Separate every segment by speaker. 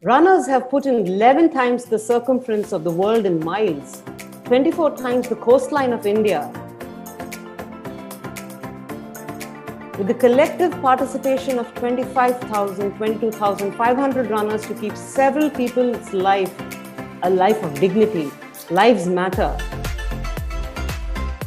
Speaker 1: Runners have put in 11 times the circumference of the world in miles, 24 times the coastline of India. With the collective participation of 25,000, 22,500 runners to keep several people's life a life of dignity. Lives matter.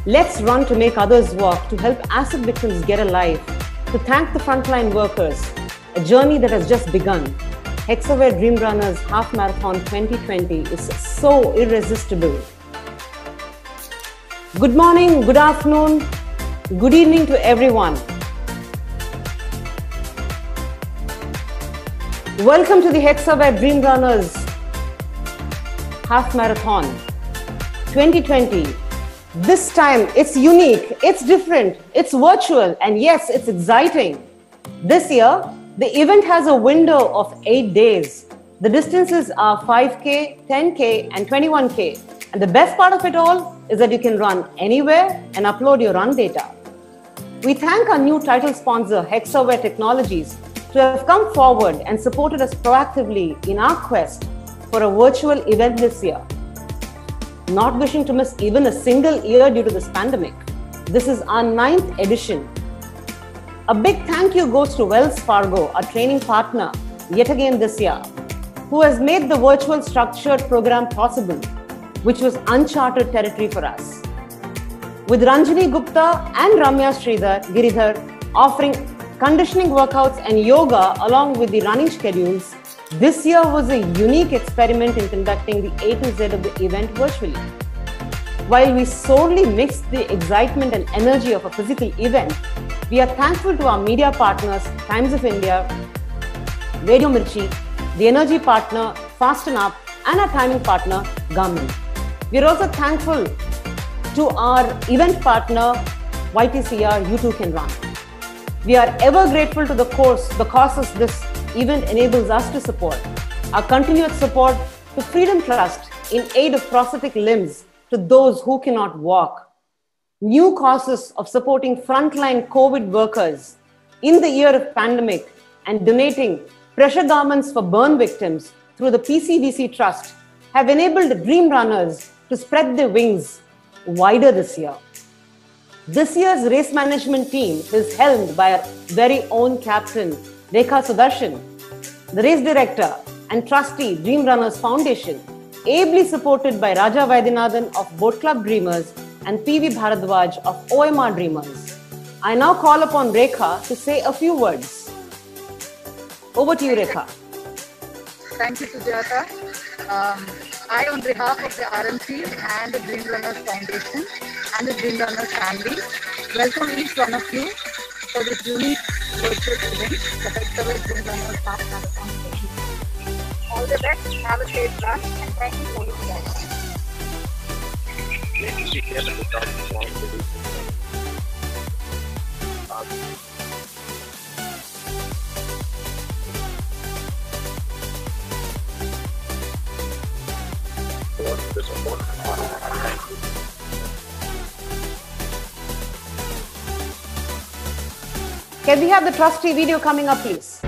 Speaker 1: Let's run to make others walk, to help acid victims get a life, to thank the frontline workers, a journey that has just begun. Hexaware Dream Runners Half Marathon 2020 is so irresistible. Good morning, good afternoon, good evening to everyone. Welcome to the Hexaware Dream Runners Half Marathon 2020. This time it's unique, it's different, it's virtual, and yes, it's exciting. This year, the event has a window of 8 days. The distances are 5K, 10K, and 21K. And the best part of it all is that you can run anywhere and upload your run data. We thank our new title sponsor, Hexaware Technologies, to have come forward and supported us proactively in our quest for a virtual event this year. Not wishing to miss even a single year due to this pandemic. This is our 9th edition. A big thank you goes to Wells Fargo, our training partner, yet again this year, who has made the virtual structured program possible, which was uncharted territory for us. With Ranjini Gupta and Ramya Giridhar offering conditioning workouts and yoga along with the running schedules, this year was a unique experiment in conducting the A to Z of the event virtually. While we sorely missed the excitement and energy of a physical event, we are thankful to our media partners, Times of India, Radio Mirchi, the energy partner, Fasten Up, and our timing partner, Garmin. We are also thankful to our event partner, YTCR, You Too Can Run. We are ever grateful to the causes this event enables us to support. Our continued support to Freedom Trust in aid of prosthetic limbs to those who cannot walk. New causes of supporting frontline COVID workers in the year of pandemic and donating pressure garments for burn victims through the PCDC Trust have enabled Dream Runners to spread their wings wider this year. This year's race management team is helmed by our very own captain, Rekha Sudarshan, the race director and trustee, Dream Runners Foundation, ably supported by Raja Vaidyanathan of Boat Club Dreamers and PV Bharadwaj of OMR Dreamers. I now call upon Rekha to say a few words. Over to you, Rekha.
Speaker 2: Thank you, Sujata. I, on behalf of the RMC and the Dream Runners Foundation and the Dream Runners family, welcome each one of you for this unique virtual event, the Hexaware Dream Runners Half Marathon. All the best, have a safe run, and thank you for your time.
Speaker 1: Can we have the trustee video coming up, please?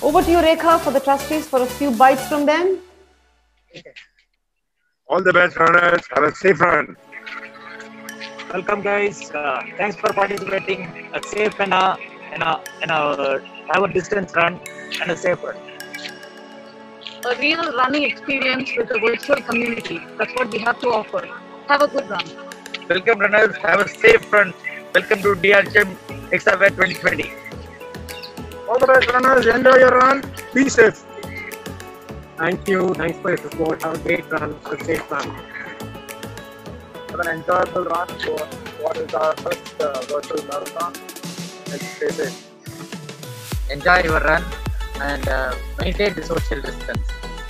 Speaker 1: Over to you, Rekha, for the trustees for a few bites from them.
Speaker 3: All the best runners. Have a safe run.
Speaker 4: Welcome, guys. Thanks for participating. A safe and have a distance run and a safe run.
Speaker 2: A real running experience with a virtual community. That's what we have to offer. Have a good run.
Speaker 3: Welcome runners. Have a safe run. Welcome to DRHM Hexaware 2020. All the best runners. Enjoy your run. Be safe.
Speaker 4: Thank you. Thanks for your support. Have a great run. Have a safe run.
Speaker 3: Have an enjoyable run for what is our first virtual marathon. Let's stay safe.
Speaker 5: Enjoy your run and maintain the social distance.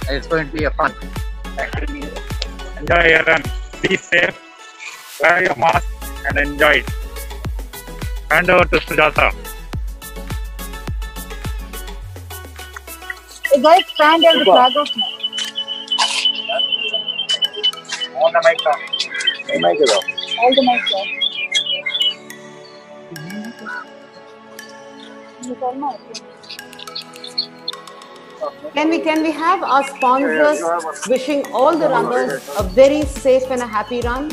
Speaker 5: It's going to be a fun.
Speaker 3: Enjoy your run. Be safe. Wear your mask and enjoy it. Hand over to Sujata.
Speaker 2: Hey guys, stand as the flag of
Speaker 3: On the mic now. The mic is off.
Speaker 2: all the mics off.
Speaker 1: Can we have our sponsors wishing all the runners a very safe and a happy run?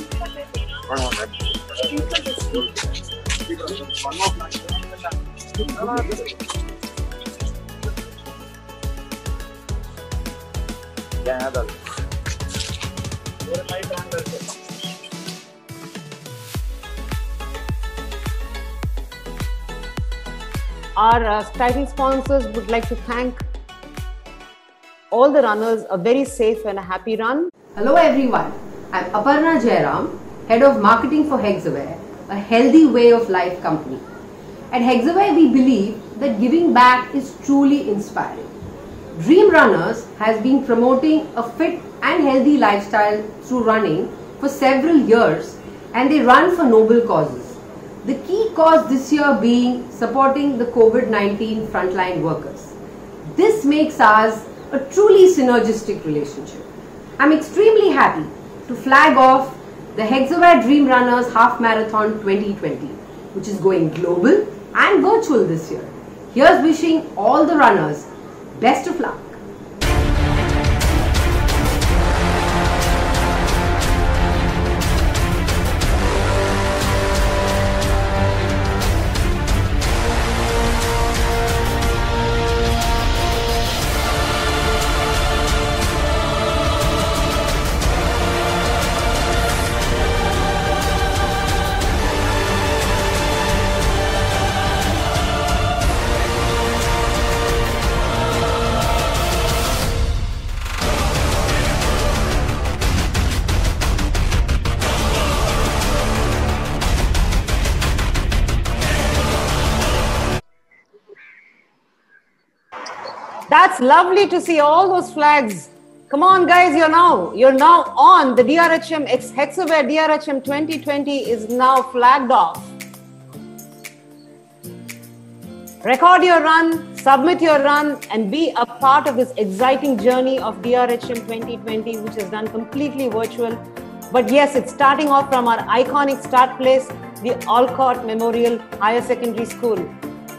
Speaker 1: Our title sponsors would like to thank all the runners a very safe and a happy run.
Speaker 6: Hello everyone, I'm Aparna Jairam, Head of Marketing for Hexaware, a healthy way of life company. At Hexaware we believe that giving back is truly inspiring. Dream Runners has been promoting a fit and healthy lifestyle through running for several years, and they run for noble causes. The key cause this year being supporting the COVID-19 frontline workers. This makes ours a truly synergistic relationship. I'm extremely happy to flag off the Hexaware Dream Runners Half Marathon 2020, which is going global and virtual this year. Here's wishing all the runners best of luck.
Speaker 1: That's lovely to see all those flags. Come on guys, you're now on. The DRHM Hexaware DRHM 2020 is now flagged off. Record your run, submit your run, and be a part of this exciting journey of DRHM 2020, which is done completely virtual. But yes, it's starting off from our iconic start place, the Olcott Memorial Higher Secondary School.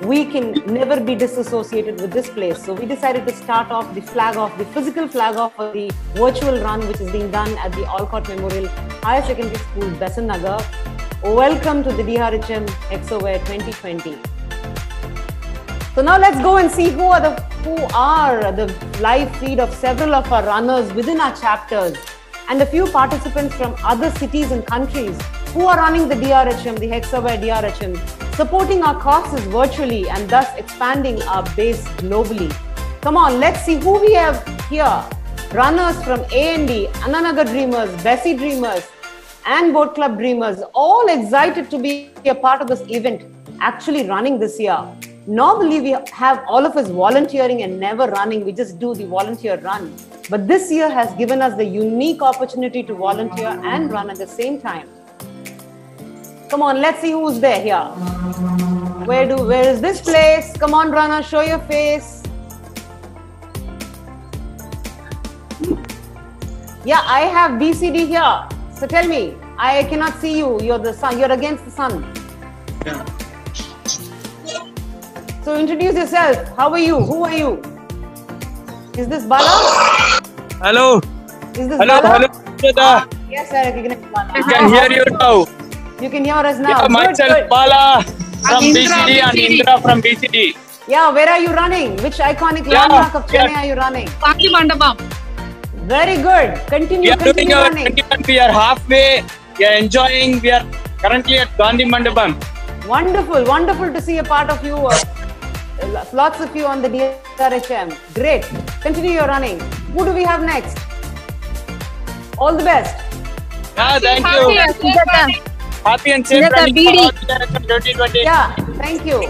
Speaker 1: We can never be disassociated with this place. So we decided to start off the flag off, the physical flag off for the virtual run, which is being done at the Olcott Memorial Higher Secondary School, Besant Nagar. Welcome to the DRHM Hexaware 2020. So now let's go and see who are the live feed of several of our runners within our chapters and a few participants from other cities and countries who are running the DRHM, the Hexaware DRHM, supporting our causes virtually and thus expanding our base globally. Come on, let's see who we have here. Runners from A&D, Anna Nagar Dreamers, Bessie Dreamers, and Boat Club Dreamers, all excited to be a part of this event, actually running this year. Normally, we have all of us volunteering and never running. We just do the volunteer run. But this year has given us the unique opportunity to volunteer and run at the same time. Come on, let's see who's there here. Where is this place? Come on, runner, show your face. Yeah, I have BCD here. So tell me, I cannot see you. You're the sun. You're against the sun.
Speaker 3: Yeah.
Speaker 1: So introduce yourself. How are you? Who are you? Is this Bala?
Speaker 3: Hello.
Speaker 1: Is this
Speaker 3: Hello.
Speaker 1: Bala?
Speaker 3: Hello. Shweta.
Speaker 1: Yes, I recognize Bala.
Speaker 3: I can hear you now.
Speaker 1: You can hear us now.
Speaker 3: Yeah,
Speaker 1: Good,
Speaker 3: myself
Speaker 1: good.
Speaker 3: Bala from BCD and Indra from BCD.
Speaker 1: Yeah, where are you running? Which iconic landmark of Chennai are you running?
Speaker 2: Gandhi Mandapam.
Speaker 1: Very good. Continue,
Speaker 3: We are doing
Speaker 1: continue
Speaker 3: our
Speaker 1: running.
Speaker 3: 21. We are halfway. We are enjoying. We are currently at Gandhi Mandapam.
Speaker 1: Wonderful, wonderful to see a part of you. Lots of you on the DRHM. Great. Continue your running. Who do we have next? All the best.
Speaker 3: Yeah, thank you. Happy and safe running for all DRHM 2020.
Speaker 1: Yeah, thank you.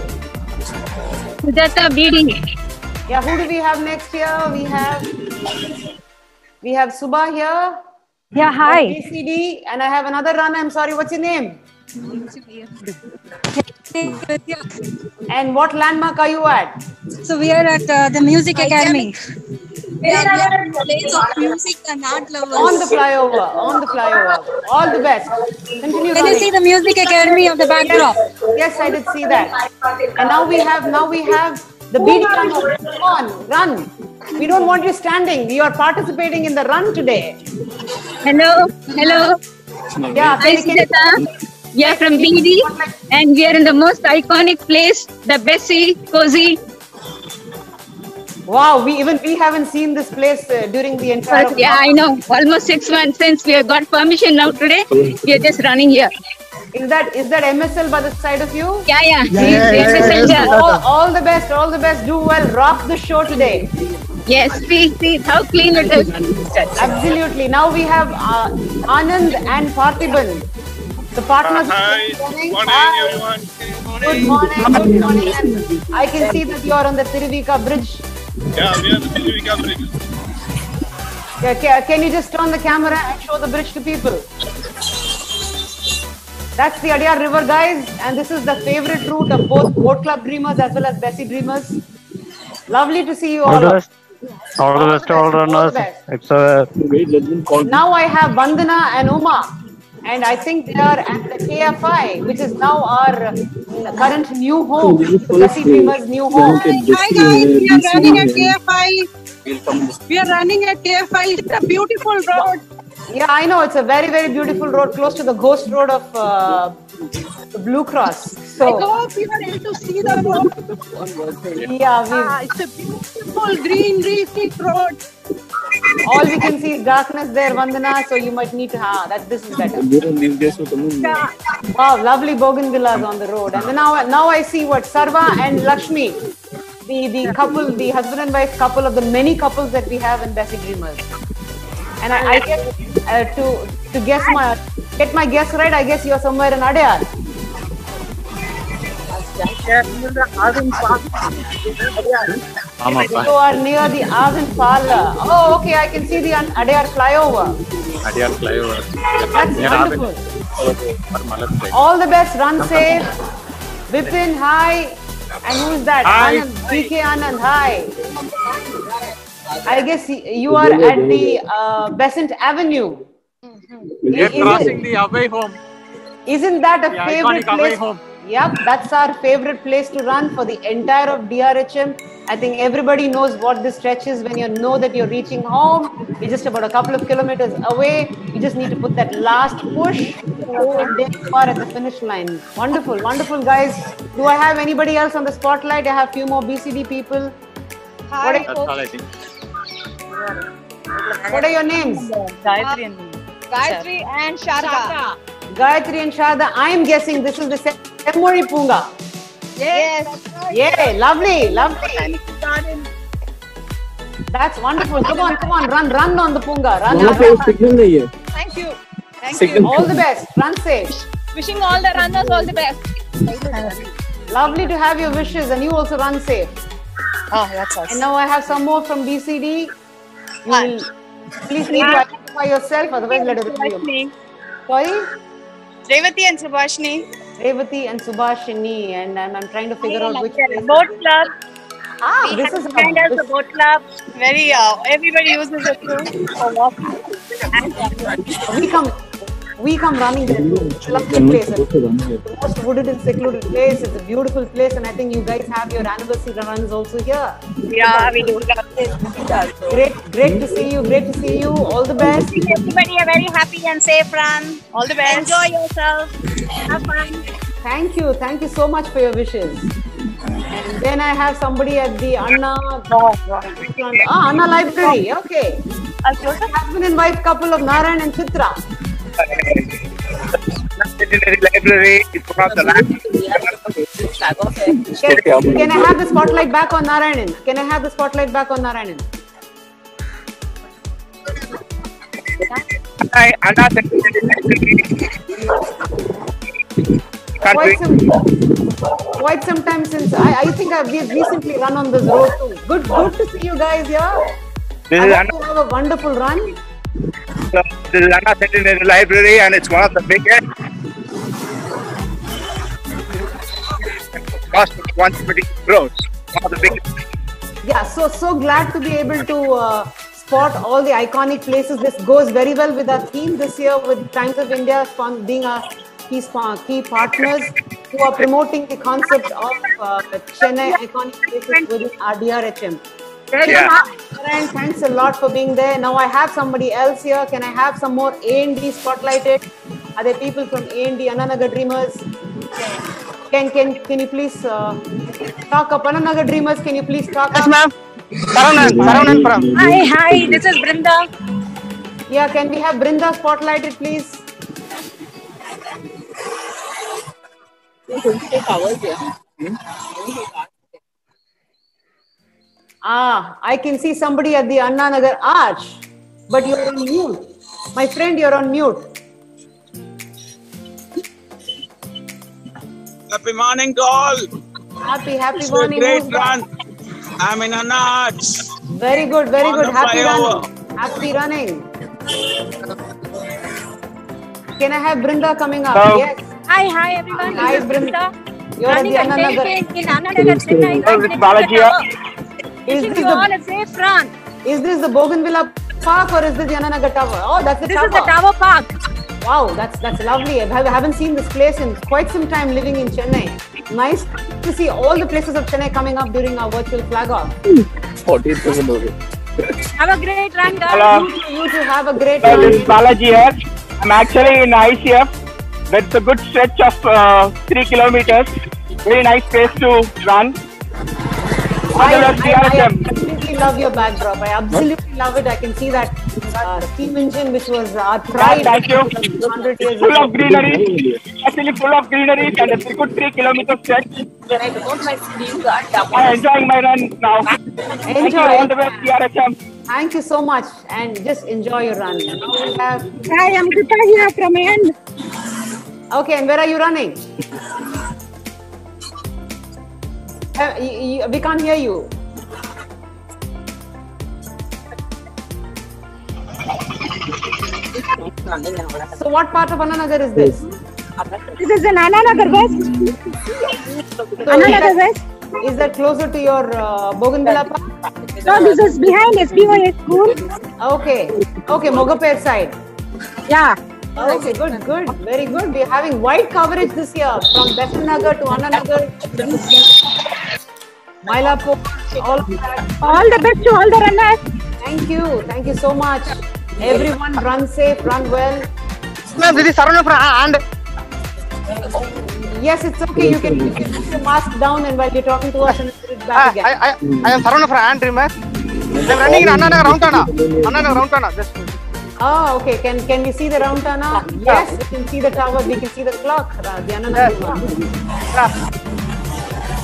Speaker 2: Sujata BD.
Speaker 1: Yeah, who do we have next here? We have Subha here.
Speaker 2: Yeah, hi.
Speaker 1: BCD, and I have another runner. I'm sorry, what's your name? And what landmark are you at?
Speaker 7: So we are at the Music Academy. We are at a place of music and art lovers.
Speaker 1: On the flyover, on the flyover. All the best. Continue
Speaker 7: Can you see
Speaker 1: running.
Speaker 7: the Music Academy on the backdrop?
Speaker 1: Yes, I did see that. And now we have the BD runner. Come on, run. We don't want you standing. You are participating in the run today.
Speaker 2: Hello. Hello.
Speaker 1: Yeah,
Speaker 2: Hi, Sujata. We are from BD and we are in the most iconic place, the Bessie Cozy.
Speaker 1: Wow, we haven't seen this place during the entire.
Speaker 2: Yeah, I know. Almost 6 months since we have got permission now today. We are just running here.
Speaker 1: Is that MSL by the side of you?
Speaker 2: Yeah. Yes.
Speaker 1: All the best, all the best. Do well. Rock the show today.
Speaker 2: Yes, see how clean it is.
Speaker 1: Absolutely. Now we have Anand and Parthiban. The partners.
Speaker 8: Hi.
Speaker 1: Morning.
Speaker 8: Morning,
Speaker 1: Hi.
Speaker 8: everyone.
Speaker 1: Good morning. Good morning. And I can see that you are on the Tiruvika bridge.
Speaker 8: Yeah, we are the Tiruvika Bridge.
Speaker 1: Yeah, can you just turn the camera and show the bridge to people? That's the Adyar River, guys, and this is the favorite route of both Boat Club dreamers as well as Bessie dreamers. Lovely to see you all.
Speaker 9: All the best to all runners.
Speaker 1: Now I have Vandana and Uma, and I think they are at the KFI, which is now our current new home, the Bessie dreamers' new home.
Speaker 7: Hi guys, we are running at KFI. We are running at KFI. It's a beautiful road.
Speaker 1: Yeah, I know, it's a very, very beautiful road, close to the ghost road of the Blue Cross. So,
Speaker 7: I hope you are able to see the road.
Speaker 1: yeah,
Speaker 7: It's a beautiful green, leafy road.
Speaker 1: all we can see is darkness there, Vandana, so you might need to, this is better. Wow, lovely bougainvilleas on the road. And then now I see what Sarva and Lakshmi, the couple, the husband and wife couple of the many couples that we have in Bessie Dreamers. And I guess to get my guess right, I guess you're somewhere in Adyar. You are near the Avinfal. Oh, okay, I can see the Adyar flyover. That's wonderful. All the best, run safe. Vipin, hi. And who is that?
Speaker 3: Hi.
Speaker 1: Anand, DK Anand, hi. I guess you are at the Besant Avenue.
Speaker 4: We are crossing the away home.
Speaker 1: Isn't that a
Speaker 4: The
Speaker 1: favorite
Speaker 4: iconic away
Speaker 1: place?
Speaker 4: home.
Speaker 1: Yep, that's our favorite place to run for the entire of DRHM. I think everybody knows what this stretch is when you know that you're reaching home. You're just about a couple of kilometers away. You just need to put that last push and then you are at the finish line. Wonderful, wonderful guys. Do I have anybody else on the spotlight? I have a few more BCD people. What
Speaker 4: That's all I think.
Speaker 1: are your names?
Speaker 10: Gayatri and Sharda.
Speaker 1: Gayatri and Sharda. I'm guessing this is the Semmori Punga.
Speaker 10: Yes.
Speaker 1: Yeah, lovely, lovely. That's wonderful. Come on, run on the Punga. Run.
Speaker 10: Thank you. Thank you.
Speaker 1: All the best. Run safe.
Speaker 10: Wishing all the runners all the best.
Speaker 1: Lovely to have your wishes, and you also run safe.
Speaker 10: Oh, that's awesome.
Speaker 1: And now I have some more from BCD. You will please need to identify yourself, otherwise let it be. Sorry?
Speaker 10: Revati and Subhashini.
Speaker 1: Revati and Subhashini, and I'm trying to figure out which place.
Speaker 10: Boat club.
Speaker 1: This is
Speaker 10: Behind us, the boat club. Very, everybody uses it too for walking.
Speaker 1: we come. We come running there too. It's a lovely place. It's the most wooded and secluded place. It's a beautiful place, and I think you guys have your anniversary runs also here.
Speaker 10: Yeah, we do.
Speaker 1: Great to see you. Great to see you. All the best.
Speaker 10: Everybody a very happy and safe run. All the best. Enjoy yourself. Have fun.
Speaker 1: Thank you. Thank you so much for your wishes. And then I have somebody at the Anna Anna Library. Okay. Husband and wife couple of Narayan and Chitra.
Speaker 3: Library is one of the
Speaker 1: Can I have the spotlight back on Narayanan? Can I have the spotlight back on Narayanan? Quite some time since I think we've recently run on this road too. Good to see you guys here. I hope you have a wonderful run.
Speaker 3: This is Anna Centenary Library, and it's one of the biggest. Cost 120 crores. One of the biggest.
Speaker 1: Yeah, so glad to be able to spot all the iconic places. This goes very well with our theme this year, with Times of India being our key partners who are promoting the concept of Chennai iconic places within RDRHM. And thanks a lot for being there. Now I have somebody else here. Can I have some more A&D spotlighted? Are there people from A&D, Annanagar Dreamers? Can you please talk up? Annanagar Dreamers, can you please talk up?
Speaker 3: Yes, ma'am. Saravanan from.
Speaker 10: Hi, this is Brinda.
Speaker 1: Yeah, can we have Brinda spotlighted, please? I can see somebody at the Anna Nagar Arch, but you're on mute. My friend, you're on mute.
Speaker 11: Happy morning to all.
Speaker 1: Happy
Speaker 11: it's
Speaker 1: morning.
Speaker 11: A great run. I'm in Anna Arch.
Speaker 1: Very good. Happy running. Can I have Brinda coming up?
Speaker 3: Hello.
Speaker 1: Yes.
Speaker 10: Hi everyone.
Speaker 1: Hi, Brinda. You're at the Anna Nagar.
Speaker 10: In Anna Nagar, Chennai. Wishing you all a safe run.
Speaker 1: Is this the Bougainvillea Park or is this the Anna Nagar Tower? Oh, that's the tower.
Speaker 10: This is the Tower Park.
Speaker 1: Wow, that's lovely. I haven't seen this place in quite some time living in Chennai. Nice to see all the places of Chennai coming up during our virtual flag off.
Speaker 3: 14,000.
Speaker 10: Have a great run, guys.
Speaker 3: Hello.
Speaker 1: You too have a great run.
Speaker 3: This is Balaji here. I'm actually in ICF. That's a good stretch of 3 kilometers. Very nice place to run.
Speaker 1: I absolutely love your backdrop. I absolutely love it. I can see that steam engine, which was our pride.
Speaker 3: Thank you.
Speaker 1: 100 years
Speaker 3: full
Speaker 1: ago.
Speaker 3: of greenery. Actually full of greenery and a good 3 kilometer stretch. I'm enjoying my run now. Thank you all the best, DRHM.
Speaker 1: Thank you so much, and just enjoy your run. Now we have.
Speaker 7: Hi, I'm Kripa here from End.
Speaker 1: Okay, and where are you running? We can't hear you. So what part of Anna Nagar is this?
Speaker 7: This is in Anna Nagar West. Anna Nagar West.
Speaker 1: Is that closer to your Bougainvillea Park?
Speaker 7: No, this is behind SBY school.
Speaker 1: Okay, Mogaper side.
Speaker 7: Yeah.
Speaker 1: Okay, good, very good. We're having wide coverage this year from Besant Nagar to Anna Nagar, Mylapore, all of that.
Speaker 7: All the best to all the runners.
Speaker 1: Thank you so much. Everyone run safe, run well.
Speaker 3: Ma'am, this is Saravanan from and.
Speaker 1: Yes, it's okay. You can put your mask down and while you're talking to us and put it back again.
Speaker 3: I am Saravanan from and Dreamers. I'm running in Anna Nagar Roundtana.
Speaker 1: Oh, okay. Can we see the Roundtana? Yes, we can see the tower. We can see the clock. The Anna Nagar.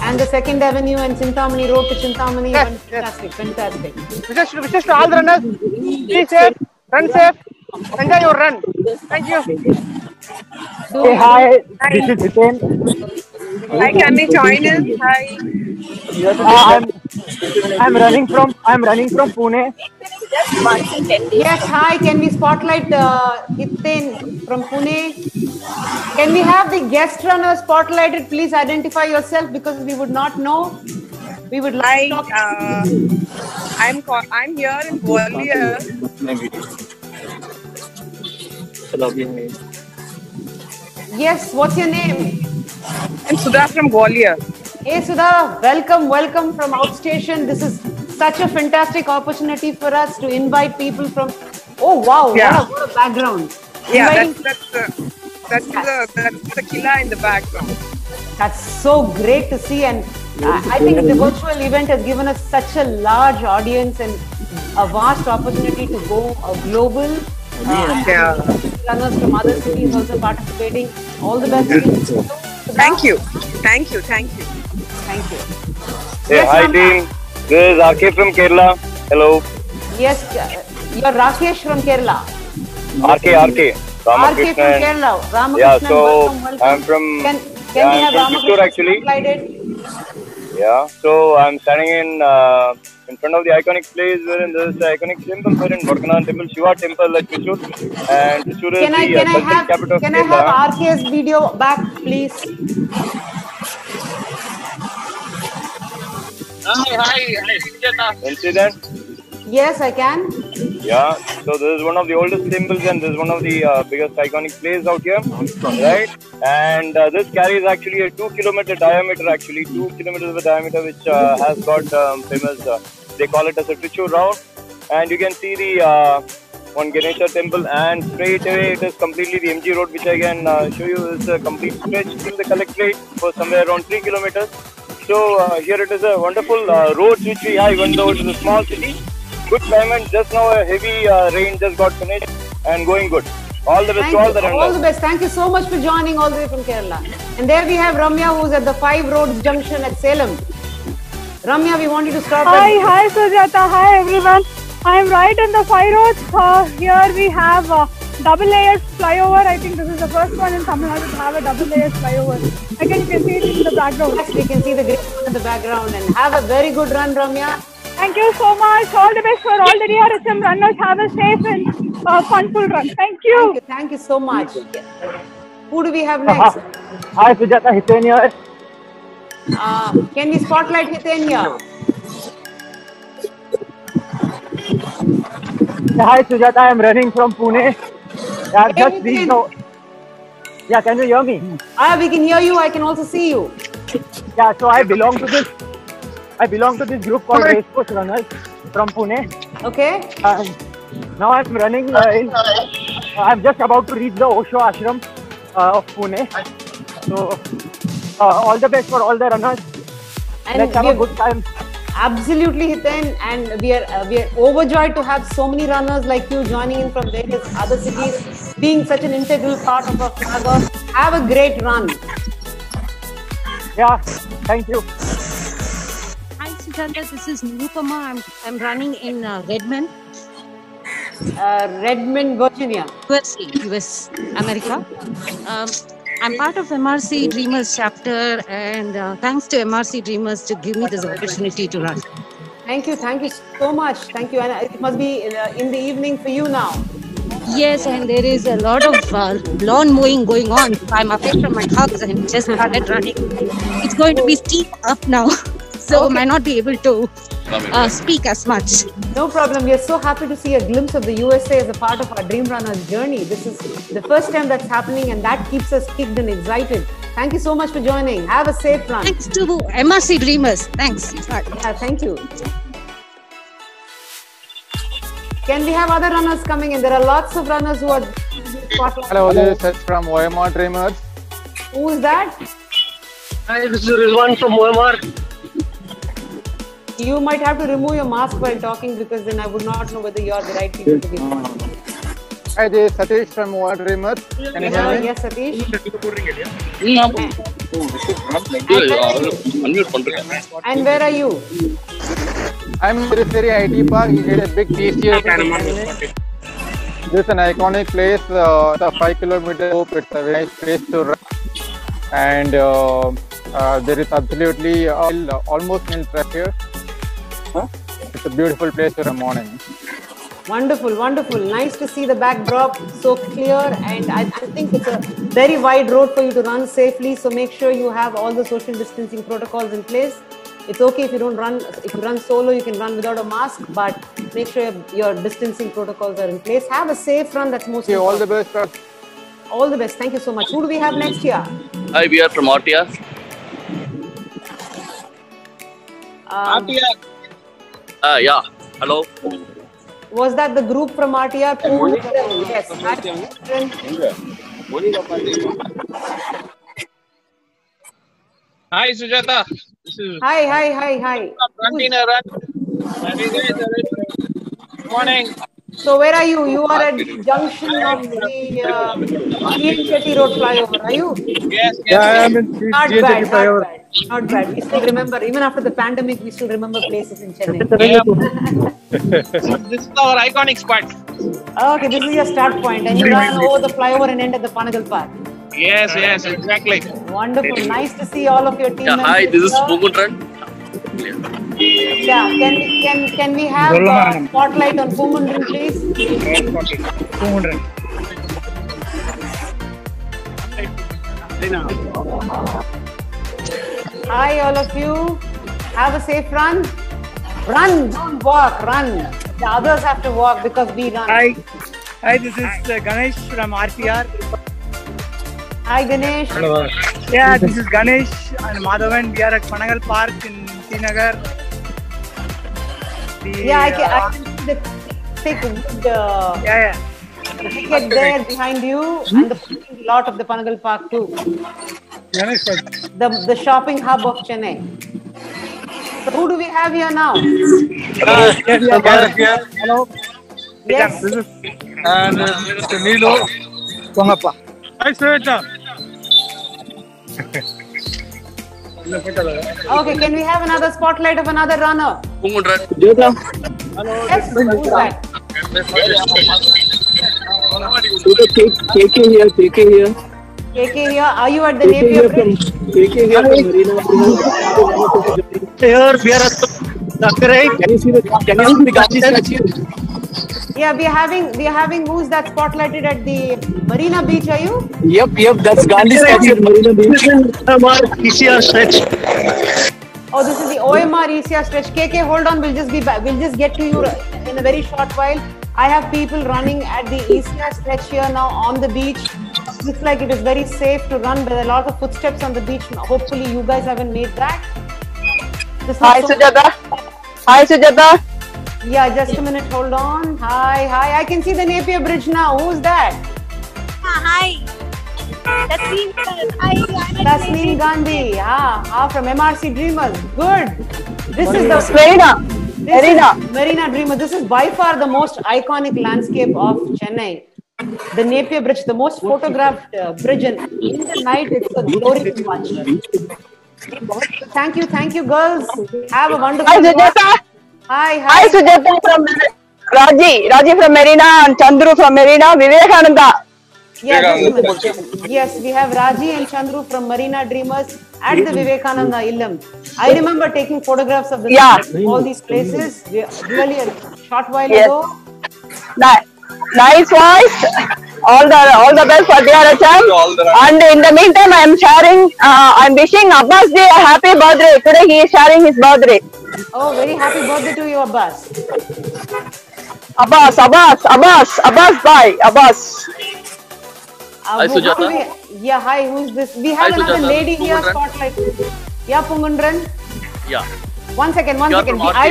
Speaker 1: And the 2nd Avenue and Chintamani Road to Chintamani. Fantastic.
Speaker 3: Wishes to all the runners. Be safe, run safe, enjoy your run. Thank you.
Speaker 12: Hey, hi. This is Hiten.
Speaker 10: Hi, can we join us? Hi.
Speaker 12: I'm running from Pune.
Speaker 1: Yes, hi. Can we spotlight Hiten from Pune? Can we have the guest runner spotlighted? Please identify yourself because we would not know. We would like to talk.
Speaker 10: I'm here in Gwalior.
Speaker 1: Yes, what's your name?
Speaker 13: I'm Sudha from Gwalior.
Speaker 1: Hey Sudha, welcome from outstation. This is such a fantastic opportunity for us to invite people from. Oh wow, what a background!
Speaker 13: Yeah, that's the Killa in the background.
Speaker 1: That's so great to see, and I think the virtual event has given us such a large audience and a vast opportunity to go global. Runners from other cities also participating. All the best.
Speaker 13: Thank you.
Speaker 1: Thank you.
Speaker 3: Hey, yes, hi team. This is RK from Kerala. Hello.
Speaker 1: Yes, you're Rakesh from Kerala.
Speaker 3: RK.
Speaker 1: RK from Kerala. Ramakrishnan,
Speaker 3: yeah, so
Speaker 1: welcome.
Speaker 3: I'm from.
Speaker 1: Can we have Ramakrishnan
Speaker 3: actually? Yeah, so I'm standing in front of the iconic place wherein there is the iconic temple wherein Varkanath Temple, Shiva Temple at Thrissur, and Thrissur is the capital of Kerala.
Speaker 1: Can I have RK's video back, please?
Speaker 8: Hi.
Speaker 3: Incident?
Speaker 1: Yes, I can.
Speaker 3: Yeah, so this is one of the oldest temples and this is one of the biggest iconic places out here, right? And this carries actually a 2 kilometer diameter, 2 kilometers of diameter, which has got famous, they call it as a Thrissur round. And you can see the one Ganesha temple, and straight away it is completely the MG road, which I can show you is a complete stretch till the collectorate for somewhere around 3 kilometers. So here it is a wonderful road which we have, even though it is a small city. Good climate, just now a heavy rain just got finished and going good. All the best to all the runners.
Speaker 1: All the best. Thank you so much for joining all the way from Kerala. And there we have Ramya, who's at the 5 Roads Junction at Salem. Ramya, we want you to stop.
Speaker 14: Hi Sujata. Hi everyone. I am right in the 5 Roads. Here we have double layers flyover. I think this is the first one in Tamil Nadu to have a double layers flyover. Again, you can see it in the background.
Speaker 1: Yes, we can see the green in the background. And have a very good run, Ramya.
Speaker 14: Thank you so much. All the best for all the DRHM runners. Have a safe and funful run. Thank you.
Speaker 1: Thank you so much. Who do we have next?
Speaker 12: Hi Sujata, Hiten here.
Speaker 1: Can we spotlight Hiten here?
Speaker 12: Hi Sujata, I am running from Pune. Just reached now. Yeah, can you hear me?
Speaker 1: We can hear you. I can also see you.
Speaker 12: Yeah, so I belong to this group called Race Course Runners from Pune.
Speaker 1: Okay.
Speaker 12: And now I'm running I'm just about to reach the Osho Ashram of Pune. So all the best for all the runners.
Speaker 1: And
Speaker 12: let's have a good time.
Speaker 1: Absolutely, Hiten, and we are overjoyed to have so many runners like you joining in from various other cities, being such an integral part of our saga. Have a great run.
Speaker 12: Yeah, thank you.
Speaker 15: Hi Sujata, this is Nirupama. I'm running in Redmond.
Speaker 1: Redmond, Virginia.
Speaker 15: US, America. I'm part of MRC Dreamers chapter, and thanks to MRC Dreamers to give me this opportunity to run.
Speaker 1: Thank you so much. Thank you, and it must be in the evening for you now.
Speaker 15: Yes, and there is a lot of lawn mowing going on. I'm away from my house and just started running. It's going to be steep up now, so I might not be able to speak as much.
Speaker 1: No problem. We are so happy to see a glimpse of the USA as a part of our Dream Runners journey. This is the first time that's happening, and that keeps us kicked and excited. Thank you so much for joining. Have a safe run.
Speaker 15: Thanks to MRC Dreamers. Thanks.
Speaker 1: Yeah, thank you. Can we have other runners coming in? There are lots of runners who are...
Speaker 16: Hello, this is Seth from OMR Dreamers.
Speaker 1: Who is that?
Speaker 16: Hi, this is Rizwan from OMR.
Speaker 1: You might have to remove your mask while talking, because then I would not know whether you are the right people to be.
Speaker 16: Hi, this is Satish from OMR Dreamers. Can you hear me?
Speaker 1: Yes, Satish. And where are you?
Speaker 16: I'm in Siri IT Park. You get a big TCS. This is an iconic place. It's a 5 kilometer loop. It's a very nice place to run. And there is absolutely almost no traffic here. It's a beautiful place for a morning.
Speaker 1: Wonderful, wonderful. Nice to see the backdrop so clear, and I think it's a very wide road for you to run safely. So make sure you have all the social distancing protocols in place. It's okay if you don't run. If you run solo, you can run without a mask, but make sure your distancing protocols are in place. Have a safe run. That's most important.
Speaker 16: All the best.
Speaker 1: All the best. Thank you so much. Who do we have next here?
Speaker 17: Hi, we are from RTR.
Speaker 11: RTR.
Speaker 17: Yeah. Hello.
Speaker 1: Was that the group from RTR? Yes.
Speaker 11: Hi, Sujata. This is
Speaker 1: Hi.
Speaker 11: Rantina Run. Morning.
Speaker 1: So where are you? You are at the junction of the G.N. Shetty Road flyover, are you?
Speaker 11: Yes.
Speaker 16: Yeah, I am in
Speaker 1: Not
Speaker 16: G.N.
Speaker 1: bad,
Speaker 16: Shetty flyover.
Speaker 1: not bad. We still remember, even after the pandemic, we still remember places in Chennai.
Speaker 11: This is our iconic spot.
Speaker 1: Okay, this is your start point, and you run over the flyover and end at the Panagal Park.
Speaker 11: Yes, exactly.
Speaker 1: Wonderful. Nice to see all of your team members.
Speaker 17: Hi, this is Pungundran.
Speaker 1: Yeah, can we have spotlight on Pungundran, please?
Speaker 12: Pungundran.
Speaker 1: Hi, all of you. Have a safe run. Run, don't walk, run. The others have to walk because we run.
Speaker 12: Hi, this is Ganesh from RTR.
Speaker 1: Hi, Ganesh.
Speaker 12: Hello. Yeah, this is Ganesh and Madhavan. We are at Panagal Park in Srinagar.
Speaker 1: I can see the thick the ticket there behind you and the parking lot of the Panagal Park too. The shopping hub of Chennai. So who do we have here now?
Speaker 12: Hello.
Speaker 1: Yes.
Speaker 12: This is Mr. Nilo Pongappa. Hi, Sweta.
Speaker 1: Okay, can we have another spotlight of another runner?
Speaker 17: Pungundran.
Speaker 1: Yes, who's that?
Speaker 18: KK here.
Speaker 1: KK here. Are you at the Napier Bridge?
Speaker 18: KK here from Marina.
Speaker 12: Here we are at the
Speaker 18: Can you see the Gandhi statue?
Speaker 1: Yeah, we are having who's that spotlighted at the Marina Beach, are you?
Speaker 18: Yep, that's Gandhi statue at Marina Beach.
Speaker 12: ECR stretch.
Speaker 1: Oh, this is the OMR ECR stretch. KK, hold on, we'll just be back. We'll just get to you in a very short while. I have people running at the ECR stretch here now on the beach. Looks like it is very safe to run. There are a lot of footsteps on the beach. Hopefully you guys haven't made that.
Speaker 19: Hi, Sujata.
Speaker 1: Yeah, just a minute, hold on. Hi. I can see the Napier Bridge now. Who's that?
Speaker 10: Hi.
Speaker 1: Tasneem Gandhi. From MRC Dreamers. Good. This is the Marina Dreamer. This is by far the most iconic landscape of Chennai. The Napier Bridge, the most photographed bridge, and in the night it's a glory to watch. Thank you, girls. Have a wonderful day. Hi,
Speaker 19: Sujata from Raji from Marina and Chandru from Marina, Vivekananda.
Speaker 1: Yes, we have Raji and Chandru from Marina Dreamers at the Vivekananda Illam. I remember taking photographs of all these places really a short while ago.
Speaker 19: Nice voice. All the best for DRHM. And in the meantime, I'm wishing Abbas Ji a happy birthday. Today he is sharing his birthday.
Speaker 1: Oh, very happy birthday to you, Abbas.
Speaker 19: Abbas, bye, Abbas.
Speaker 17: Hi, Sujata.
Speaker 1: Hi, who's this? We have another lady here, spotlight. Yeah, Pungundran.
Speaker 17: Yeah.
Speaker 1: One second. I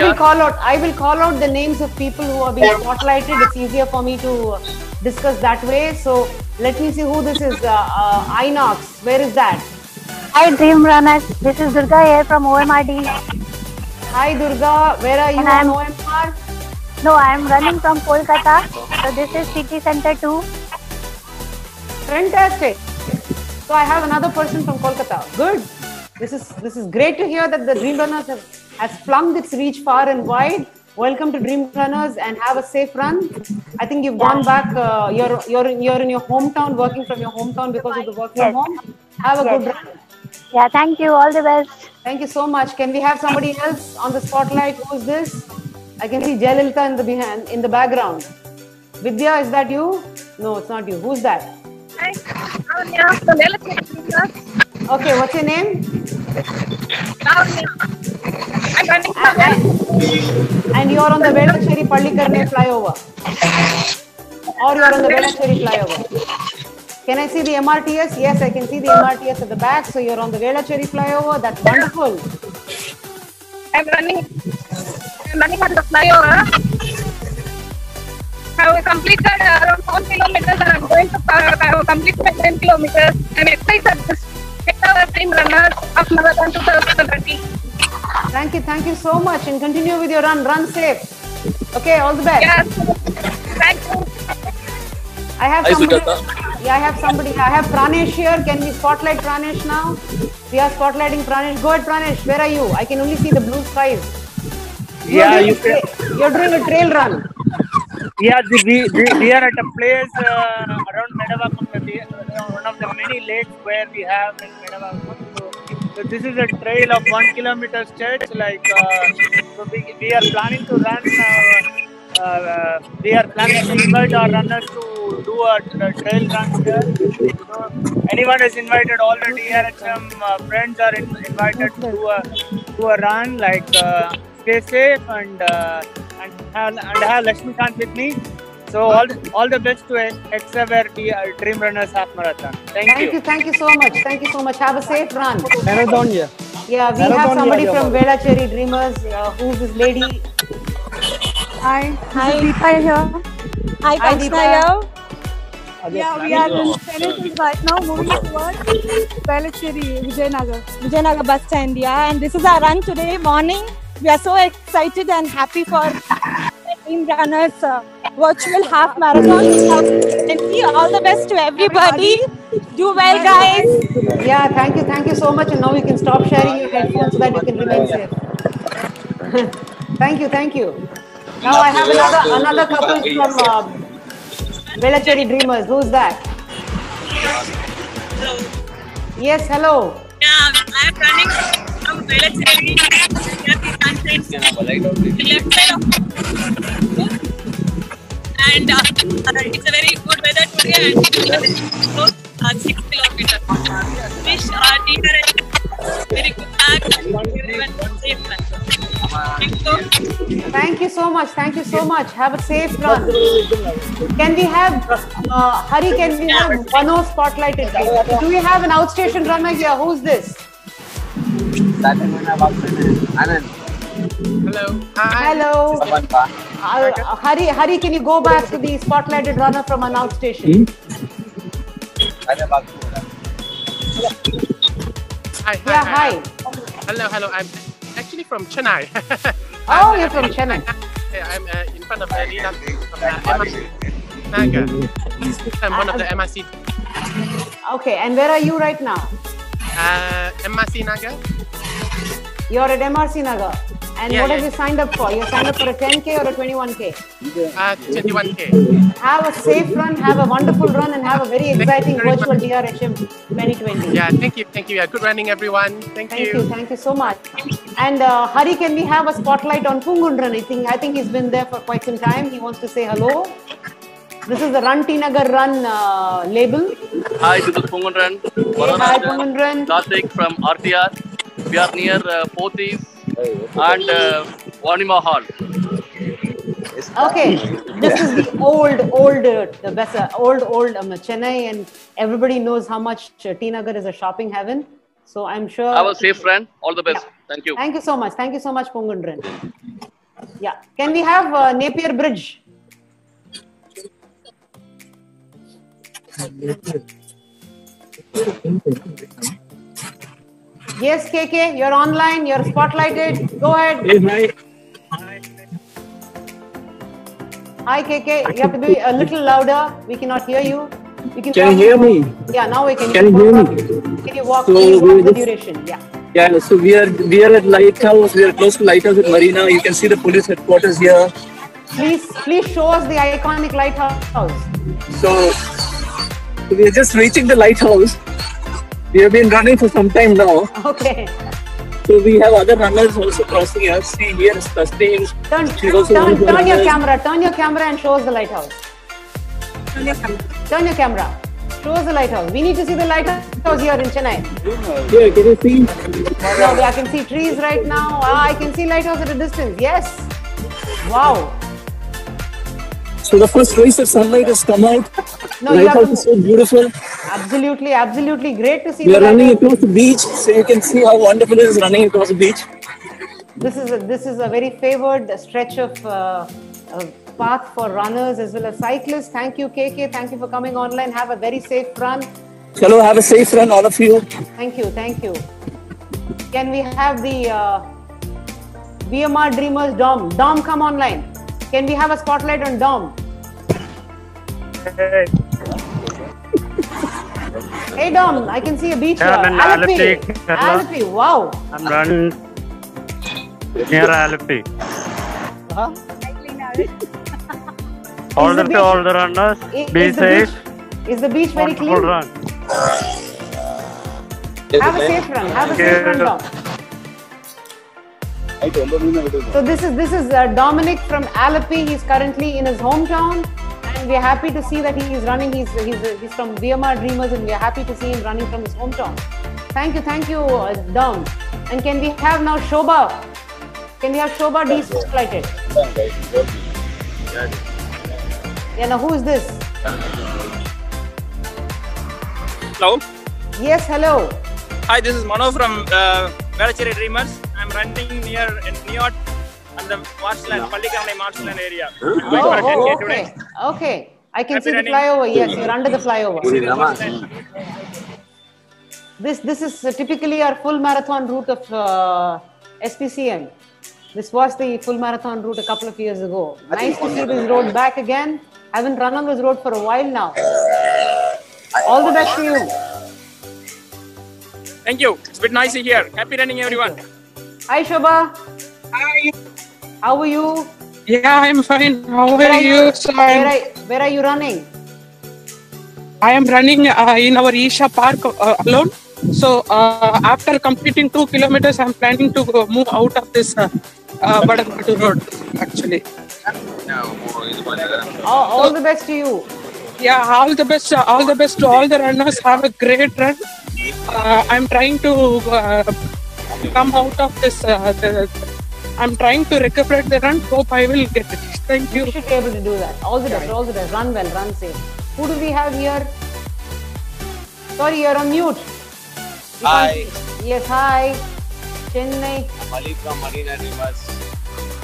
Speaker 1: will call out the names of people who are being spotlighted. It's easier for me to discuss that way. So let me see who this is. Inox. Where is that?
Speaker 20: Hi, Dream Runners. This is Durga here from OMRD.
Speaker 1: Hi, Durga. Where are you on OMR?
Speaker 20: No, I am running from Kolkata. So this is City Center 2.
Speaker 1: Fantastic. So I have another person from Kolkata. Good. This is great to hear that the Dream Runners has plumbed its reach far and wide. Welcome to Dream Runners and have a safe run. I think you've gone back. You're in your hometown, working from your hometown because of the work from home. Have a good run.
Speaker 20: Yeah, thank you. All the best.
Speaker 1: Thank you so much. Can we have somebody else on the spotlight? Who is this? I can see Jayalalitha in the background. Vidya, is that you? No, it's not you. Who's that?
Speaker 10: Hi, from
Speaker 1: Okay, what's your name?
Speaker 10: I'm running from
Speaker 1: And you're on the Velacheri Pallikarne flyover. Or you're on the Velacheri flyover. Can I see the MRTS? Yes, I can see the MRTS at the back. So you're on the Velachery flyover. That's wonderful.
Speaker 13: I'm running on the flyover. I have completed around 4 kilometers and I'm going to complete my 10 kilometers. I'm excited to get our team runners of Marathon 2030.
Speaker 1: Thank you so much, and continue with your run. Run safe. Okay, all the best.
Speaker 13: Yes. Thank you.
Speaker 1: I have somebody. Yeah, I have Pranesh here. Can we spotlight Pranesh now? We are spotlighting Pranesh. Go ahead, Pranesh. Where are you? I can only see the blue skies.
Speaker 21: You're
Speaker 1: doing a trail run.
Speaker 21: Yeah, we are at a place around Medavakum, one of the many lakes where we have in Medavakum. So this is a trail of 1 kilometer stretch. So we are planning to run. We are planning to invite our runners to do a trail run here. So anyone is invited. All the DRHM friends are invited to do a run. Stay safe and have Lakshmikant with me. So all the best to Hexaware Dream Runners Half Marathon. Thank you.
Speaker 1: Thank you so much. Thank you so much. Have a safe run.
Speaker 21: Marathon, yeah.
Speaker 1: Yeah, we have somebody from Velachery Dreamers. Who's this lady?
Speaker 14: Hi, Deepa here.
Speaker 1: Hi,
Speaker 14: Deepa. Yeah, we are in Senegal right now, moving towards Velachery, Vijayanagar bus stand. Yeah, and this is our run today morning. We are so excited and happy for Dream Runners virtual half marathon. And all the best to everybody. Do well, guys.
Speaker 1: Yeah, thank you so much. And now you can stop sharing your headphones so that you can remain safe. Thank you. Now I have another couple from Velachery Dreamers. Who's that?
Speaker 22: Hello.
Speaker 1: Yes, hello.
Speaker 22: Yeah, I'm running from Velachery. The left side of and it's a very good weather today and close 6 kilometers. Wish DRHM very good luck and everyone safe run.
Speaker 1: Thank you so much. Have a safe run. Can we have Hari? Can we have Mano spotlighted? Do we have an outstation runner here? Who's this?
Speaker 21: Anand.
Speaker 1: Hello. Hari, can you go back to the spotlighted runner from an outstation? Hi.
Speaker 23: Hello. I'm actually from Chennai.
Speaker 1: Oh, you're from Chennai.
Speaker 23: I'm in front of Leela from MRC Naga. I'm one of the MRC.
Speaker 1: Okay, and where are you right now?
Speaker 23: MRC Naga.
Speaker 1: You're at MRC Naga. And what have you signed up for? You signed up for a 10K or a 21K?
Speaker 23: 21K.
Speaker 1: Have a safe run, have a wonderful run, and have a very exciting virtual DRHM 2020.
Speaker 23: Yeah, thank you. Yeah, good running, everyone. Thank you.
Speaker 1: Thank you so much. And Hari, can we have a spotlight on Pungundran? I think he's been there for quite some time. He wants to say hello. This is the Run T Nagar Run label.
Speaker 17: Hi, this is Pungundran.
Speaker 1: Hi, Pungundran.
Speaker 17: Karthik from RTR. We are near Pothis and Vanima Hall.
Speaker 1: Okay, this is the old Chennai, and everybody knows how much T Nagar is a shopping heaven. So I'm sure.
Speaker 17: Have a safe run. All the best.
Speaker 1: Yeah.
Speaker 17: Thank you.
Speaker 1: Thank you so much, Pungundran. Yeah, can we have Napier Bridge? Yes, KK, you're online, you're spotlighted. Go ahead.
Speaker 18: Hey, hi.
Speaker 1: Hi, KK. You have to be a little louder. We cannot hear you.
Speaker 18: Can you hear me?
Speaker 1: Yeah, now we can.
Speaker 18: Can you hear me?
Speaker 1: Can you walk the duration? Yeah.
Speaker 18: Yeah, so we are at Lighthouse. We are close to Lighthouse at Marina. You can see the police headquarters here.
Speaker 1: Please show us the iconic lighthouse.
Speaker 18: So we are just reaching the lighthouse. We have been running for some time now.
Speaker 1: Okay.
Speaker 18: So we have other runners also crossing us. See here is Tasneem.
Speaker 1: Turn your camera and show us the lighthouse. Turn your camera. Show us the lighthouse. We need to see the lighthouse here in Chennai.
Speaker 18: Yeah, can you see?
Speaker 1: No, I can see trees right now. I can see lighthouse at a distance. Yes. Wow.
Speaker 18: So the first rays of sunlight has come out.
Speaker 1: No,
Speaker 18: lighthouse is so beautiful.
Speaker 1: Absolutely, absolutely. Great to see
Speaker 18: We are
Speaker 1: the
Speaker 18: running
Speaker 1: lighthouse.
Speaker 18: across the beach, so you can see how wonderful it is running across the beach.
Speaker 1: This is a very favored stretch of path for runners as well as cyclists. Thank you, KK. Thank you for coming online. Have a very safe run.
Speaker 18: Hello, have a safe run, all of you.
Speaker 1: Thank you, thank you. Can we have the VMR Dreamers Dom? Dom, come online. Can we have a spotlight on Dom? Hey Dom, I can see a beach here. Alapi. Alapi, wow.
Speaker 9: I'm running near Alapi. All the runners, be safe.
Speaker 1: Is the beach very clean?
Speaker 9: Run.
Speaker 1: Have a safe run. Have a safe run, Dom. So this is Dominic from Alapi. He's currently in his hometown, and we're happy to see that he is running. He's from VMR Dreamers, and we're happy to see him running from his hometown. Thank you, Dom. And can we have now Shobha? Can we have Shobha de-spotlighted? Yeah, now who is this?
Speaker 21: Hello.
Speaker 1: Yes, hello.
Speaker 21: Hi, this is Mano from Velacheri Dreamers. I'm running near Neot and the marshland, Pallikamai marshland area.
Speaker 1: Okay. I can see the flyover. Yes, you're under the flyover. This is typically our full marathon route of SPCM. This was the full marathon route a couple of years ago. Nice to see this road back again. Haven't run on this road for a while now. All the best to you.
Speaker 21: Thank you. It's a bit noisy here. Happy running, everyone.
Speaker 1: Hi, Shobha.
Speaker 2: Hi.
Speaker 1: How are you?
Speaker 2: Yeah, I'm fine. How are you? So
Speaker 1: where are you running?
Speaker 2: I am running in our Isha Park alone. So after completing 2 kilometers, I'm planning to move out of this Badakpattu road, actually.
Speaker 1: All the best to you.
Speaker 2: Yeah, all the best to all the runners. Have a great run. I'm trying to come out of this. I'm trying to recuperate the run. Hope I will get it. Thank you.
Speaker 1: You should be able to do that. All the best. All the best. Run well. Run safe. Who do we have here? Sorry, you're on mute.
Speaker 5: Hi.
Speaker 1: Yes, hi. Chennai.
Speaker 5: I'm Ali from Marina Dreamers.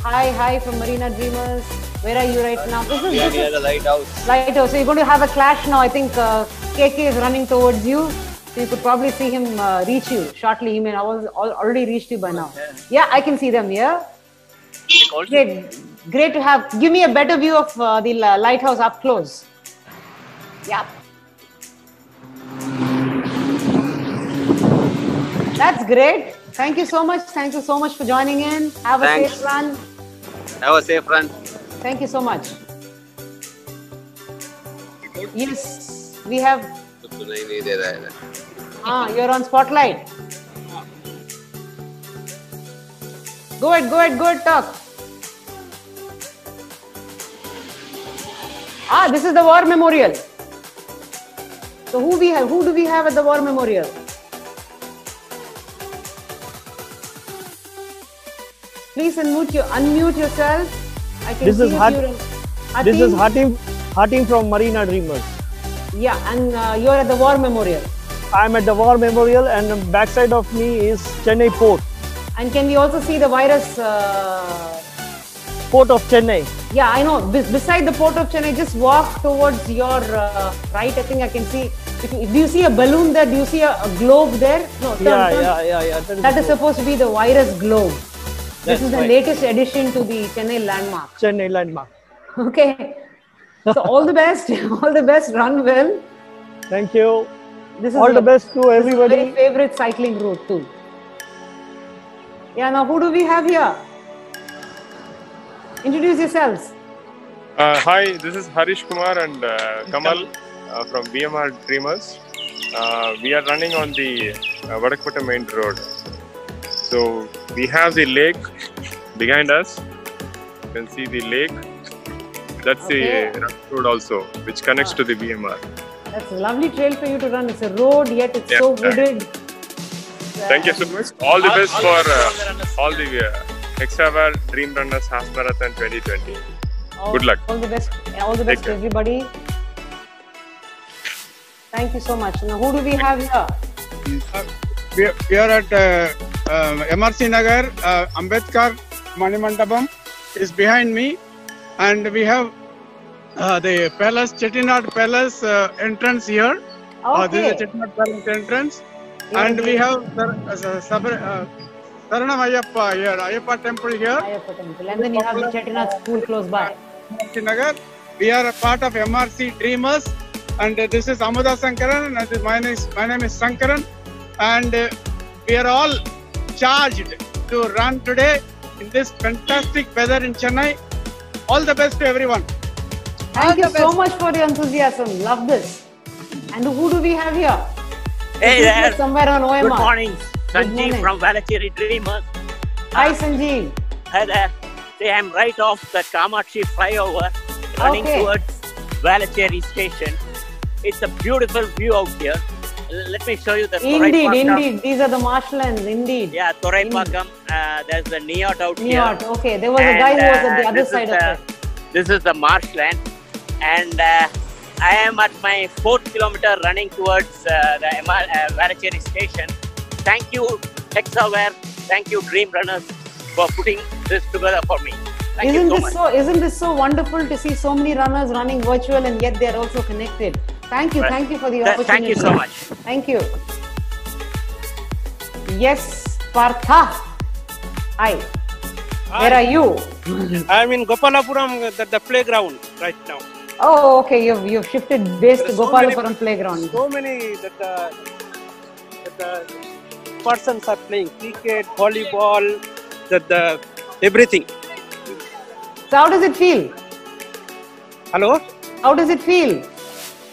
Speaker 1: Hi from Marina Dreamers. Where are you right now?
Speaker 5: We are near the lighthouse.
Speaker 1: Lighthouse. So you're going to have a clash now. I think KK is running towards you. So you could probably see him reach you shortly. He may have already reached you by now. Yeah, I can see them here. Great to have. Give me a better view of the lighthouse up close. Yeah. That's great. Thank you so much. Thank you so much for joining in. Have a safe run.
Speaker 5: Have a safe run.
Speaker 1: Thank you so much. Yes, we have. You're on spotlight. Go ahead, talk. This is the War Memorial. So who do we have at the War Memorial? Please unmute yourself. I can
Speaker 6: This
Speaker 1: see
Speaker 6: is Hatim from Marina Dreamers.
Speaker 1: Yeah, and you're at the War Memorial.
Speaker 6: I'm at the War Memorial, and the backside of me is Chennai Port.
Speaker 1: And can we also see the virus?
Speaker 6: Port of Chennai.
Speaker 1: Yeah, I know. Beside the Port of Chennai, just walk towards your right. I think I can see. Do you see a balloon there? Do you see a globe there? No.
Speaker 6: Yeah.
Speaker 1: That is supposed to be the virus globe. This is the latest addition to the Chennai landmark. Okay. So all the best. All the best. Run well.
Speaker 6: Thank you.
Speaker 1: This is
Speaker 6: all the best to everybody.
Speaker 1: This is my favorite cycling route too. Yeah. Now who do we have here? Introduce yourselves.
Speaker 8: Hi, this is Harish Kumar and Kamal from VMR Dreamers. We are running on the Vadakpata main road. So we have the lake behind us. You can see the lake. That's the road also, which connects to the VMR.
Speaker 1: That's a lovely trail for you to run. It's a road, yet it's so wooded.
Speaker 8: Thank you so much. All the best for all the Hexavar Dream Runners Half Marathon 2020. Good luck.
Speaker 1: All the best. All the best to everybody. Thank you so much. Now, who do we have here?
Speaker 3: We are at MRC Nagar. Ambedkar Manimandapam is behind me, and we have the Palace, Chettinad Palace entrance here. This is Chettinad Palace entrance, and we have Saranam Ayyappa here, Ayyappa temple here.
Speaker 1: Ayyappa temple, and then you have the Chettinad school close by.
Speaker 3: Nagar. We are a part of MRC Dreamers, and this is Amuda Sankaran, and my name is Sankaran, and we are all charged to run today in this fantastic weather in Chennai. All the best to everyone.
Speaker 1: Thank you so much for your enthusiasm. Love this. And who do we have here?
Speaker 4: Hey there.
Speaker 1: Somewhere on OMR.
Speaker 4: Good morning. Sanjeev from Valacheri Dreamers.
Speaker 1: Hi Sanjeev.
Speaker 4: Hi there. See, I'm right off the Kamakshi flyover, running towards Valacheri station. It's a beautiful view out here. Let me show you the
Speaker 1: Indeed. These are the marshlands, indeed.
Speaker 4: Yeah, Thoraipakkam. There's the NIOT out here.
Speaker 1: NIOT, okay. There was a guy who was at the other side of it.
Speaker 4: This is the marshland. And I am at my 4th kilometer running towards the Valacheri station. Thank you, Hexaware. Thank you, Dream Runners, for putting this together for me. Thank you so much.
Speaker 1: Isn't this so wonderful to see so many runners running virtual and yet they're also connected? Thank you for the opportunity.
Speaker 4: Thank you so much.
Speaker 1: Thank you. Yes, Partha. Hi. Where are you?
Speaker 23: I'm in Gopalapuram, the playground right now.
Speaker 1: Oh, okay. You've shifted base to Gopalapuram playground.
Speaker 23: So many that the persons are playing cricket, volleyball, everything.
Speaker 1: So how does it feel?
Speaker 23: Hello?
Speaker 1: How does it feel?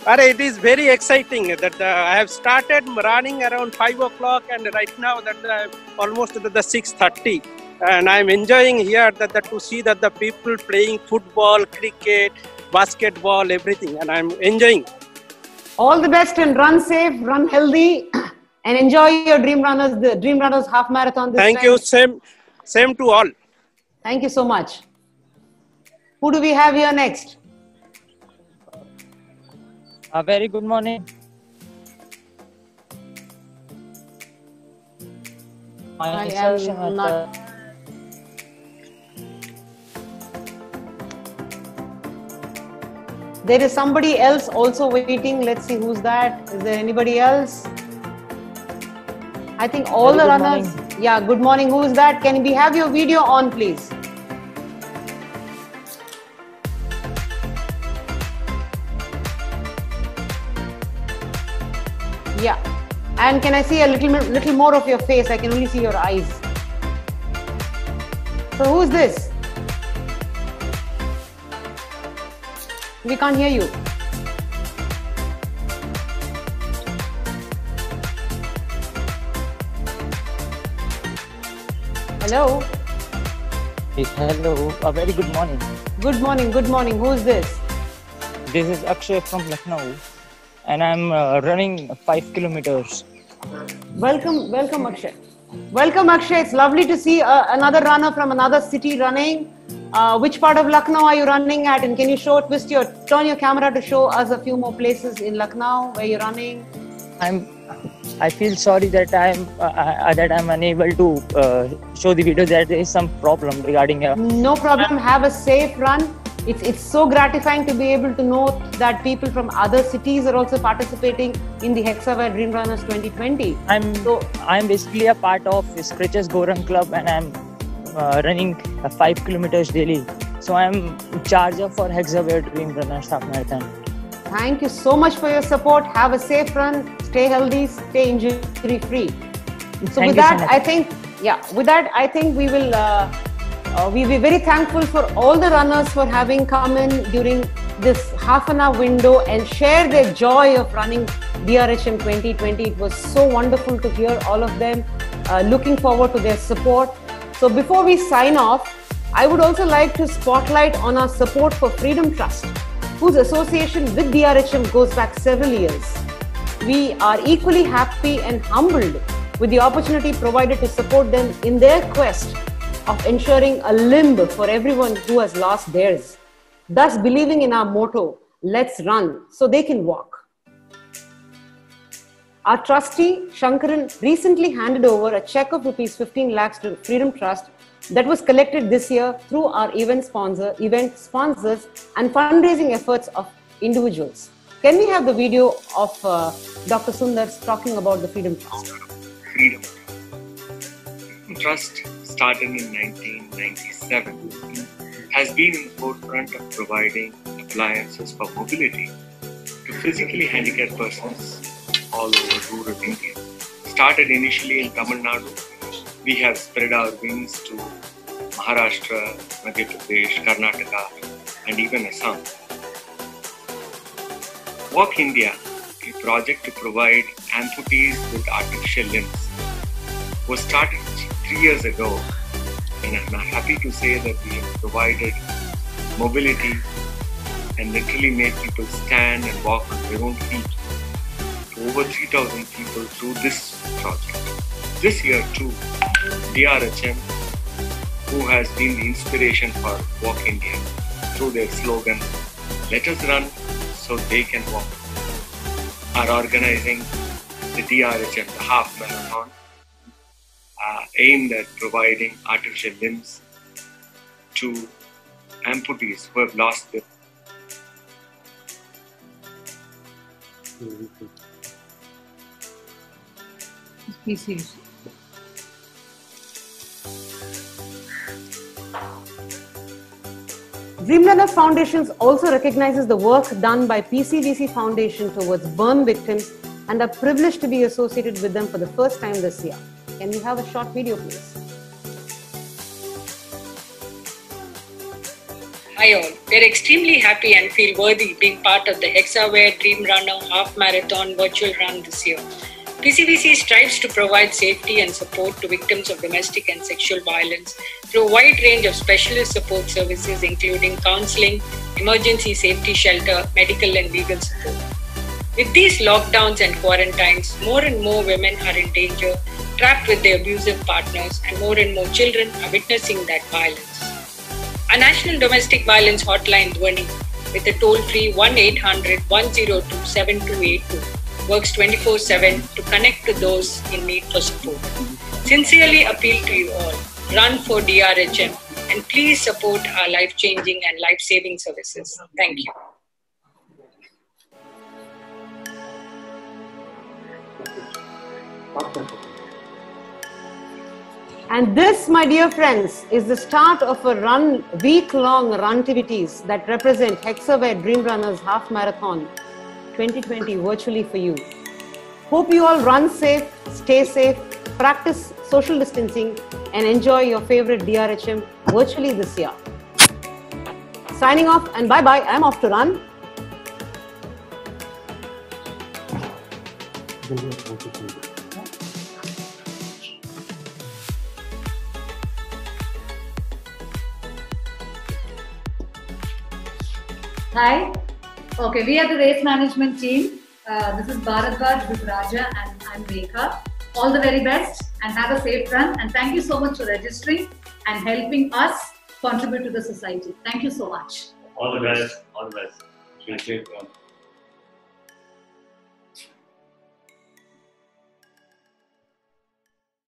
Speaker 23: It is very exciting that I have started running around 5 o'clock and right now that almost the 6:30, and I'm enjoying here to see that the people playing football, cricket, basketball, everything, and I'm enjoying.
Speaker 1: All the best and run safe, run healthy, and enjoy your the Dream Runners half marathon.
Speaker 23: Thank you. Same to all.
Speaker 1: Thank you so much. Who do we have here next?
Speaker 7: A very good morning.
Speaker 1: There is somebody else also waiting. Let's see who's that. Is there anybody else? I think all the runners. Yeah, good morning. Who is that? Can we have your video on, please? Yeah, and can I see a little more of your face? I can only see your eyes. So who is this? We can't hear you. Hello.
Speaker 7: Hello. A very good morning.
Speaker 1: Good morning. Good morning. Who is this?
Speaker 7: This is Akshay from Lucknow. And I'm running 5 kilometers.
Speaker 1: Welcome Akshay. Welcome Akshay. It's lovely to see another runner from another city running. Which part of Lucknow are you running at? And can you turn your camera to show us a few more places in Lucknow where you're running?
Speaker 7: I feel sorry that I'm unable to show the video. That there is some problem regarding.
Speaker 1: No problem. Have a safe run. It's so gratifying to be able to know that people from other cities are also participating in the Hexaware Dream Runners 2020.
Speaker 7: I'm basically a part of Scratches Go Run Club, and I'm running 5 kilometers daily. So I'm charger for Hexaware Dream Runners half marathon.
Speaker 1: Thank you so much for your support. Have a safe run. Stay healthy. Stay injury free. So with that, I think we will. We'll be very thankful for all the runners for having come in during this half-an-hour window and share their joy of running DRHM 2020. It was so wonderful to hear all of them. Looking forward to their support. So before we sign off, I would also like to spotlight on our support for Freedom Trust, whose association with DRHM goes back several years. We are equally happy and humbled with the opportunity provided to support them in their quest of ensuring a limb for everyone who has lost theirs, thus believing in our motto, let's run so they can walk. Our trustee, Shankaran, recently handed over a check of rupees 15 lakhs to Freedom Trust that was collected this year through our event sponsors and fundraising efforts of individuals. Can we have the video of Dr. Sundar talking about the Freedom Trust?
Speaker 11: Freedom Trust, started in 1997, has been in the forefront of providing appliances for mobility to physically handicapped persons all over rural India. Started initially in Tamil Nadu, we have spread our wings to Maharashtra, Madhya Pradesh, Karnataka, and even Assam. Walk India, a project to provide amputees with artificial limbs, was started 3 years ago, and I'm happy to say that we have provided mobility and literally made people stand and walk on their own feet to over 3,000 people through this project. This year too, DRHM, who has been the inspiration for Walk India through their slogan, "Let us run so they can walk," are organizing the DRHM, the half marathon, aimed at providing artificial limbs to amputees who have lost their
Speaker 1: PCVC. Dreamrunner Foundations also recognizes the work done by PCVC Foundation towards burn victims and are privileged to be associated with them for the first time this year. Can we have a short video, please?
Speaker 15: Hi all, we're extremely happy and feel worthy being part of the Hexaware Dreamrunner Half Marathon virtual run this year. PCVC strives to provide safety and support to victims of domestic and sexual violence through a wide range of specialist support services including counseling, emergency safety shelter, medical and legal support. With these lockdowns and quarantines, more and more women are in danger, trapped with their abusive partners, and more children are witnessing that violence. A National Domestic Violence Hotline, Dhwani, with a toll-free 1-800-102-7282, works 24/7 to connect to those in need for support. Sincerely appeal to you all, run for DRHM and please support our life-changing and life-saving services. Thank you.
Speaker 1: And this, my dear friends, is the start of a week-long runtivities that represent Hexaware Dreamrunners Half Marathon 2020 virtually for you. Hope you all run safe, stay safe, practice social distancing, and enjoy your favorite DRHM virtually this year. Signing off and bye-bye. I'm off to run.
Speaker 16: Hi. Okay, we are the race management team. This is Bharadwaj, this is Raja, and I'm Rekha. All the very best and have a safe run. And thank you so much for registering and helping us contribute to the society. Thank you so much.
Speaker 24: All the best. All the best.